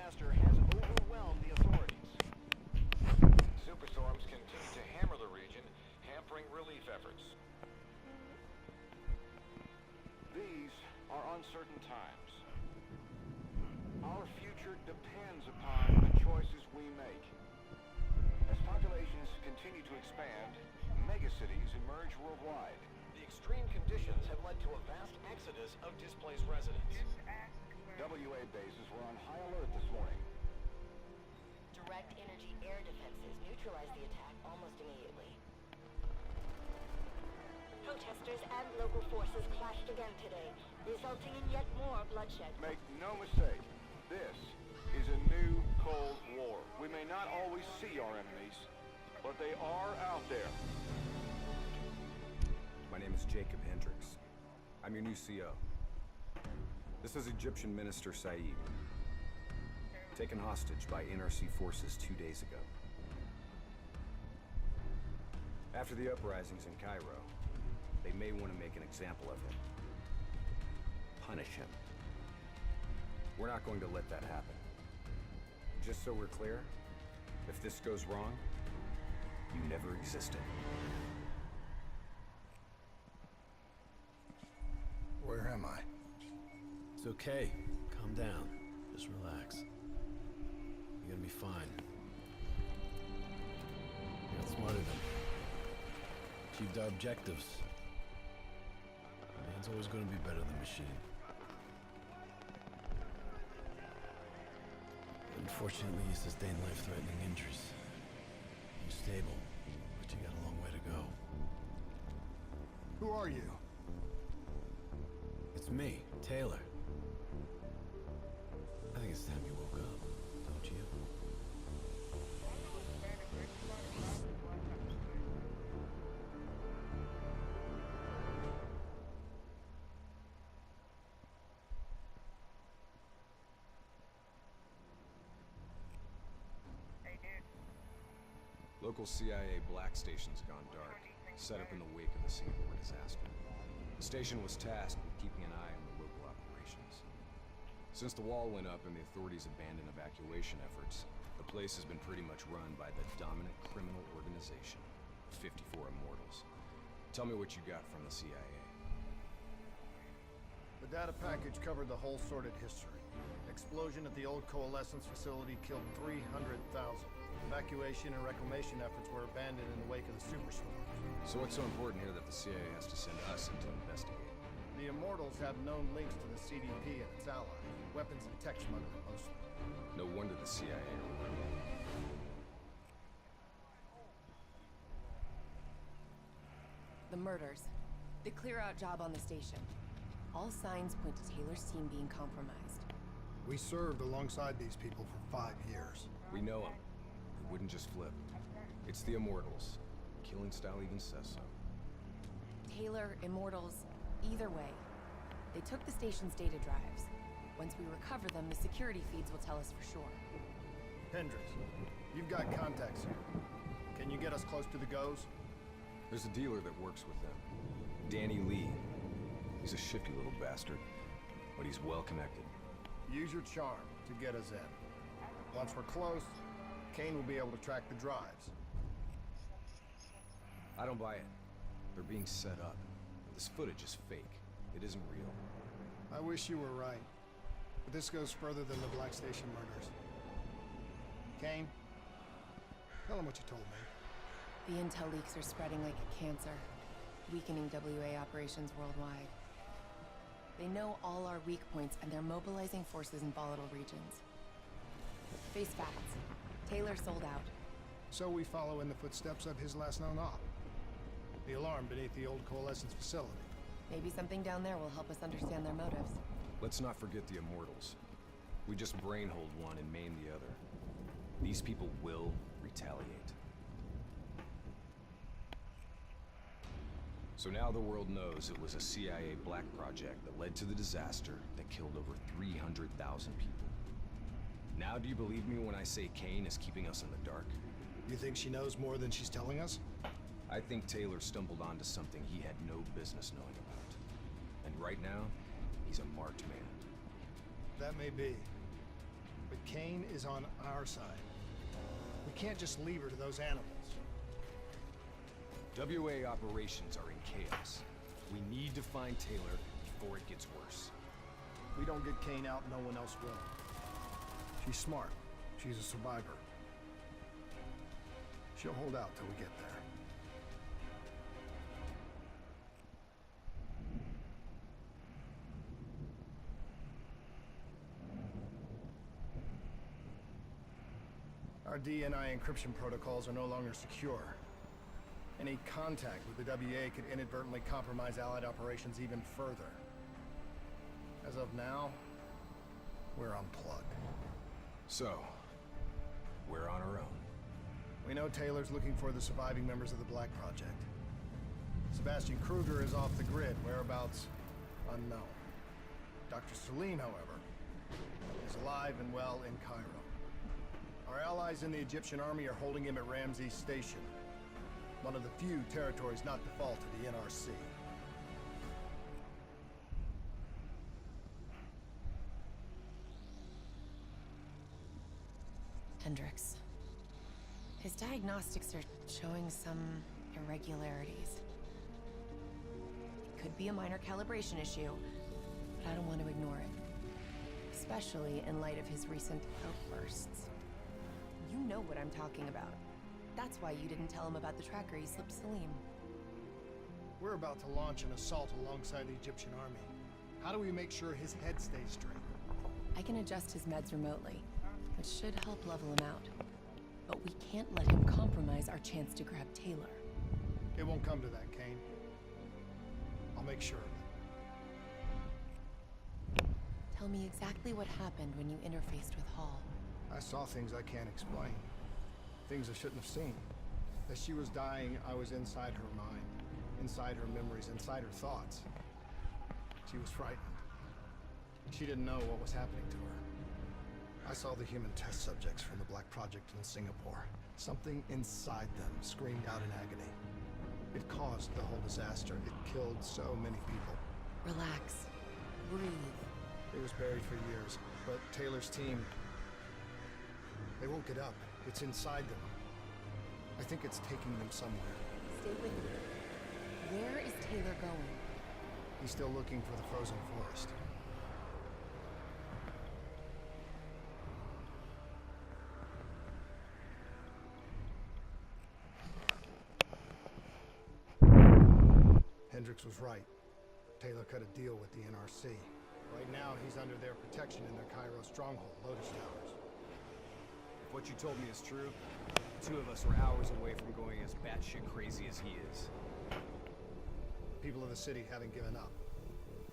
disaster has overwhelmed the authorities. Superstorms continue to hammer the region, hampering relief efforts. These are uncertain times. Our future depends upon the choices we make. As populations continue to expand, megacities emerge worldwide. The extreme conditions have led to a vast exodus of displaced residents. WA bases were on high alert this morning. Direct energy air defenses neutralized the attack almost immediately. Protesters and local forces clashed again today, resulting in yet more bloodshed. Make no mistake, this is a new Cold War. We may not always see our enemies, but they are out there. My name is Jacob Hendricks. I'm your new CO. This is Egyptian Minister Saeed, taken hostage by NRC forces 2 days ago. After the uprisings in Cairo, they may want to make an example of him. Punish him. We're not going to let that happen. Just so we're clear, if this goes wrong, you never existed. Where am I? It's okay. Calm down. Just relax. You're gonna be fine. You got smarter than achieved our objectives. Man's always gonna be better than machine. Unfortunately, you sustained life-threatening injuries. You're stable, but you got a long way to go. Who are you? It's me, Taylor. I think it's time you woke up, don't you? Local CIA black station's gone dark, set up in the wake of the Singapore disaster. The station was tasked with keeping an eye on the local operations. Since the wall went up and the authorities abandoned evacuation efforts, the place has been pretty much run by the dominant criminal organization, 54 Immortals. Tell me what you got from the CIA. The data package covered the whole sordid history. Explosion at the old Coalescence facility killed 300,000. Evacuation and reclamation efforts were abandoned in the wake of the superstorm. So what's so important here that the CIA has to send us in to investigate? The Immortals have known links to the CDP and its allies. Weapons and tech smuggling, mostly. No wonder the CIA are worried. The murders. The clear-out job on the station. All signs point to Taylor's team being compromised. We served alongside these people for 5 years. We know them. They wouldn't just flip. It's the Immortals. Killing style even says so. Taylor, Immortals, either way. They took the station's data drives. Once we recover them, the security feeds will tell us for sure. Hendricks, you've got contacts here. Can you get us close to the GOs? There's a dealer that works with them. Danny Lee. He's a shifty little bastard, but he's well connected. Use your charm to get us in. Once we're close, Kane will be able to track the drives. I don't buy it. They're being set up. This footage is fake. It isn't real. I wish you were right. But this goes further than the Black Station murders. Kane, tell him what you told me. The intel leaks are spreading like a cancer, weakening WA operations worldwide. They know all our weak points, and they're mobilizing forces in volatile regions. Face facts. Taylor sold out. So we follow in the footsteps of his last known op. The alarm beneath the old Coalescence facility. Maybe something down there will help us understand their motives. Let's not forget the Immortals. We just brainhold one and maim the other. These people will retaliate. So now the world knows it was a CIA black project that led to the disaster that killed over 300,000 people. Now do you believe me when I say Kane is keeping us in the dark? You think she knows more than she's telling us? I think Taylor stumbled onto something he had no business knowing about. And right now, he's a marked man. That may be. But Kane is on our side. We can't just leave her to those animals. WA operations are in chaos. We need to find Taylor before it gets worse. If we don't get Kane out, no one else will. She's smart. She's a survivor. She'll hold out till we get there. Our DNI encryption protocols are no longer secure. Any contact with the WA could inadvertently compromise Allied operations even further. As of now, we're unplugged. So, we're on our own. We know Taylor's looking for the surviving members of the Black Project. Sebastian Kruger is off the grid, whereabouts unknown. Dr. Celine, however, is alive and well in Cairo. Our allies in the Egyptian army are holding him at Ramses Station, one of the few territories not default to the NRC. Hendricks. His diagnostics are showing some irregularities. It could be a minor calibration issue, but I don't want to ignore it. Especially in light of his recent outbursts. You know what I'm talking about. That's why you didn't tell him about the tracker he slipped Salim. We're about to launch an assault alongside the Egyptian army. How do we make sure his head stays straight? I can adjust his meds remotely, which should help level him out. But we can't let him compromise our chance to grab Taylor. It won't come to that, Kane. I'll make sure of it. Tell me exactly what happened when you interfaced with Hall. I saw things I can't explain. Things I shouldn't have seen. As she was dying, I was inside her mind. Inside her memories, inside her thoughts. She was frightened. She didn't know what was happening to her. I saw the human test subjects from the Black Project in Singapore. Something inside them screamed out in agony. It caused the whole disaster. It killed so many people. Relax. Breathe. It was buried for years, but Taylor's team... they won't get up. It's inside them. I think it's taking them somewhere. Stay with me. Where is Taylor going? He's still looking for the frozen forest. Hendricks was right. Taylor cut a deal with the NRC. Right now, he's under their protection in their Cairo stronghold, Lotus Towers. If what you told me is true, the two of us are hours away from going as batshit crazy as he is. People of the city haven't given up.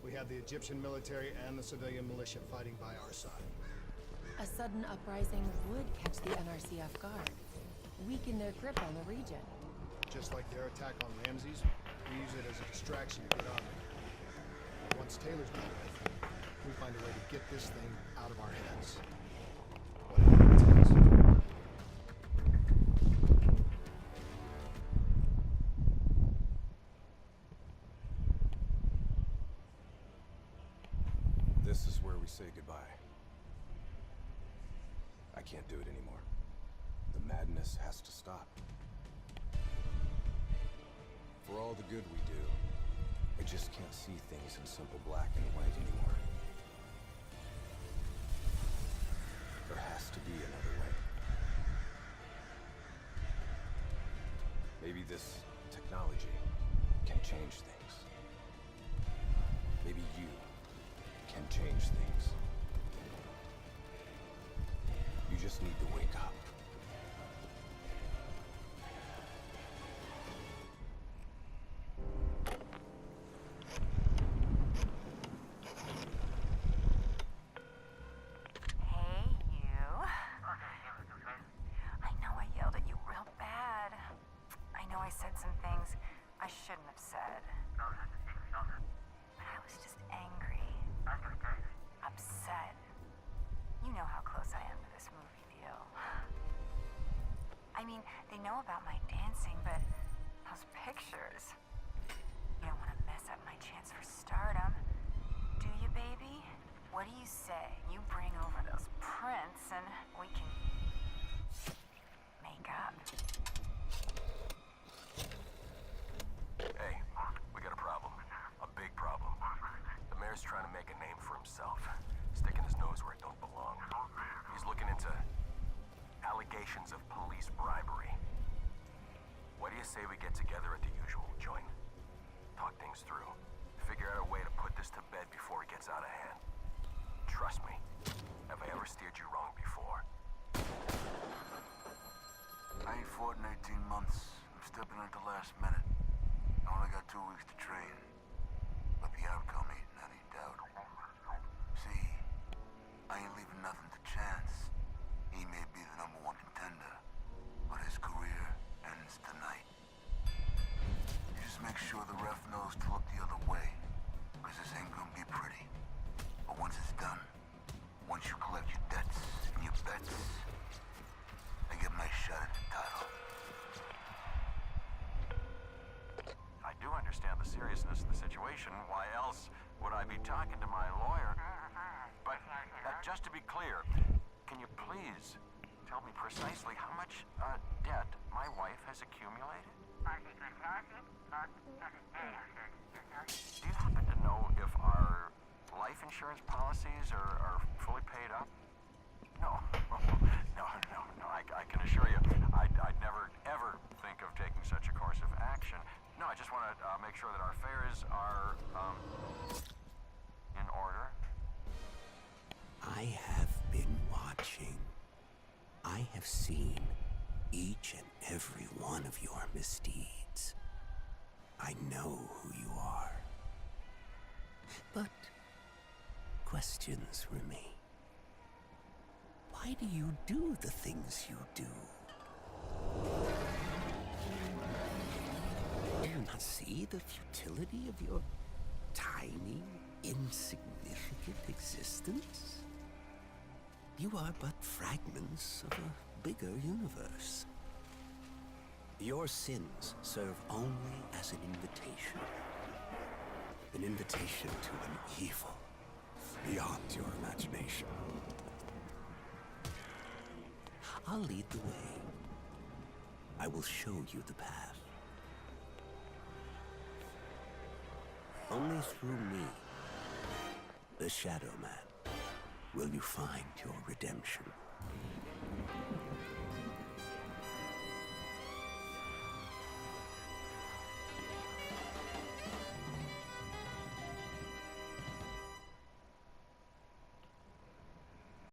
We have the Egyptian military and the civilian militia fighting by our side. A sudden uprising would catch the NRC off guard, weaken their grip on the region. Just like their attack on Ramses, we use it as a distraction to get on them. Once Taylor's dealt with, we find a way to get this thing out of our heads. Whatever it takes. This is where we say goodbye. I can't do it anymore. The madness has to stop. For all the good we do, I just can't see things in simple black and white anymore. There has to be another way. Maybe this technology can change things. Maybe you can change things. You just need to wake up. They know about my dancing, but those pictures... You don't want to mess up my chance for stardom. Do you, baby? What do you say? You bring over those prints and we allegations of police bribery. What do you say we get together at the usual joint? Talk things through. Figure out a way to put this to bed before it gets out of hand. Trust me, have I ever steered you wrong before? I ain't fought in 18 months. I'm stepping at the last minute. I only got 2 weeks to train. But the outcome ain't any doubt. See, I ain't leaving nothing to chance. He may be the #1 contender, but his career ends tonight. You just make sure the ref knows to look the other way, because this ain't gonna be pretty. But once it's done, once you collect your debts and your bets, I get my shot at the title. I do understand the seriousness of the situation. Why else would I be talking to my lawyer? But just to be clear, can you please tell me precisely how much debt my wife has accumulated? Do you happen to know if our life insurance policies are fully paid up? No. No. I can assure you, I'd never, ever think of taking such a course of action. No, I just want to make sure that our affairs are, in order. I have been watching. I have seen each and every one of your misdeeds. I know who you are. But questions remain. Why do you do the things you do? Do you not see the futility of your tiny, insignificant existence? You are but fragments of a bigger universe. Your sins serve only as an invitation. An invitation to an evil beyond your imagination. I'll lead the way. I will show you the path. Only through me, the Shadow Man, will you find your redemption.